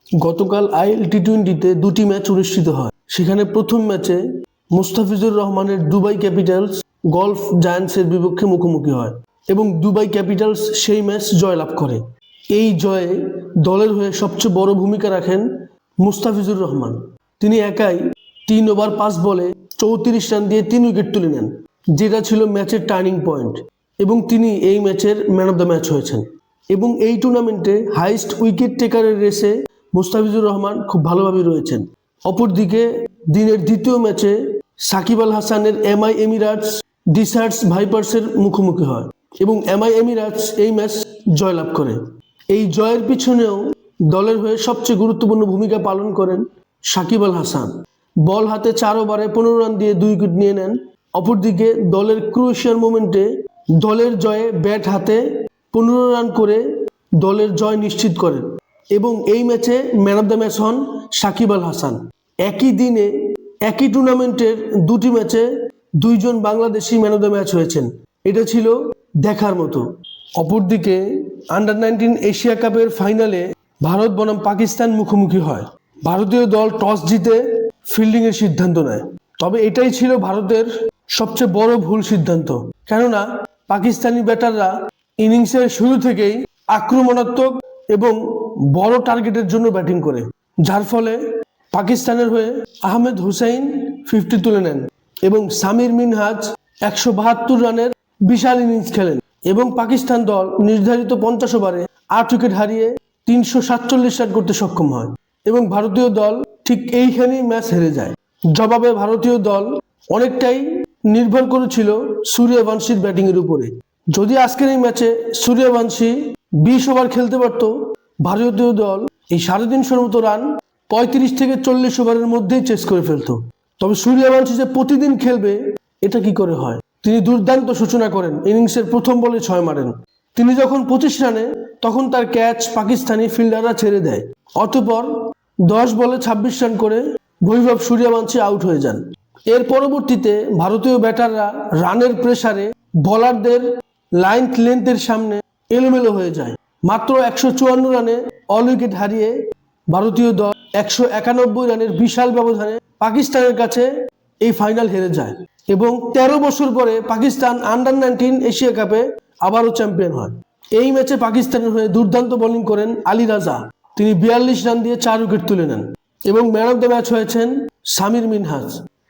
গতকাল আইএল টি-20তে দুটি ম্যাচ অনুষ্ঠিত হয়। সেখানে প্রথম ম্যাচে মুস্তাফিজুর রহমানের দুবাই ক্যাপিটালস গলফ জায়ান্টসের বিপক্ষে মুখোমুখি হয় এবং দুবাই ক্যাপিটালস সেই ম্যাচ জয়লাভ করে। এই জয়ে দলের হয়ে সবচেয়ে বড় ভূমিকা রাখেন মুস্তাফিজুর রহমান। তিনি একাই 3 ওভার 5 বলে 34 রান দিয়ে 3 উইকেট তুলে নেন, যেটা ছিল ম্যাচের টার্নিং পয়েন্ট, এবং তিনি এই ম্যাচের ম্যান অফ দ্য ম্যাচ হয়েছেন। এবং এই টুর্নামেন্টে হাইস্ট উইকেট টেকারের রেসে মুস্তাফিজুর রহমান খুব ভালোভাবে রয়েছেন। অপরদিকে দিনের দ্বিতীয় ম্যাচে সাকিব আল হাসানের এমআই এমিরেটস ডিসার্টস ভাইপার্সের মুখোমুখি হয় এবং এমআই এমিরেটস এই ম্যাচ জয়লাভ করে। এই জয়ের পিছনেও দলের হয়ে সবচেয়ে গুরুত্বপূর্ণ ভূমিকা পালন করেন সাকিব আল হাসান। বল হাতে 4 ওভারে 15 রান দিয়ে 2 উইকেট নিয়ে নেন। অপরদিকে দলের ক্রুশিয়াল মোমেন্টে দলের জয়ে ব্যাট হাতে 15 রান করে দলের জয় নিশ্চিত করেন এবং এই ম্যাচে ম্যান অফ দ্য ম্যাচ হন সাকিব আল হাসান। একই দিনে একই টুর্নামেন্টের দুটি ম্যাচে দুইজন Bangladeshi man of the match হয়েছেন। এটা ছিল দেখার মতো। অপরদিকে আন্ডার-19 এশিয়া কাপের ফাইনালে ভারত বনাম পাকিস্তান মুখোমুখি হয়। ভারতীয় দল টস জিতে ফিল্ডিংয়ের সিদ্ধান্ত নেয়, তবে এটাই ছিল ভারতের সবচেয়ে বড় ভুল সিদ্ধান্ত। কেননা পাকিস্তানি ব্যাটাররা ইনিংসের শুরু থেকেই আক্রমণাত্মক এবং বড় টার্গেটের জন্য ব্যাটিং করে, যার ফলে পাকিস্তানের হয়ে আহমেদ হুসাইন 50 তুলে নেন এবং সামির মিনহাজ 172 রানের বিশাল ইনিংস খেলেন এবং পাকিস্তান দল নির্ধারিত 50 ওভারে 8 উইকেট হারিয়ে 347 রান করতে সক্ষম হয় এবং ভারতীয় দল ঠিক এইখানেই ম্যাচ হেরে যায়। জবাবে ভারতীয় দল অনেকটাই নির্ভর করেছিল সূর্যবংশীর ব্যাটিংয়ের উপরে। যদি আজকের এই ম্যাচে সূর্যবংশী 20 ওভার খেলতে পারত, ভারতীয় দল এই 350 মতো রান 35 থেকে 40 ওভারের মধ্যেই চেস করে ফেলতো। তবে সূর্যবংশী যে প্রতিদিন খেলবে এটা কি করে হয়? তিনি দুর্দান্ত সূচনা করেন, ইনিংসের প্রথম বলে 6 মারেন। তিনি যখন 25 রানে, তখন তার ক্যাচ পাকিস্তানি ফিল্ডাররা ছেড়ে দেয়। অতঃপর 10 বলে 26 রান করে বৈভব সূর্যবংশী আউট হয়ে যান। এর পরবর্তীতে ভারতীয় ব্যাটাররা রানের প্রেসারে বোলারদের লেন্থের সামনে এলোমেলো হয়ে যায়। মাত্র 154 রানে অল উইকেট হারিয়ে ভারতীয় দল 191 রানের বিশাল ব্যবধানে পাকিস্তানের কাছে এই ফাইনাল হেরে যায় এবং 13 বছর পরে পাকিস্তান আন্ডার-19 এশিয়া কাপে আবারও চ্যাম্পিয়ন হয়। এই ম্যাচে পাকিস্তানের হয়ে দুর্দান্ত বোলিং করেন আলী রাজা। তিনি 42 রান দিয়ে 4 উইকেট তুলে নেন এবং ম্যান অফ দ্য ম্যাচ হয়েছেন সামির মিনহাজ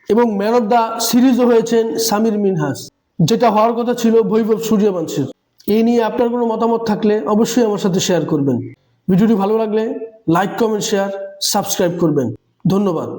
এবং ম্যান অফ দ্য সিরিজও হয়েছেন সামির মিনহাজ, যেটা হওয়ার কথা ছিল বৈভব সূর্যবংশীর। এই নিয়ে আপনার কোনো মতামত থাকলে অবশ্যই আমার সাথে শেয়ার করবেন। ভিডিওটি ভালো লাগলে লাইক, কমেন্ট, শেয়ার, সাবস্ক্রাইব করবেন। ধন্যবাদ।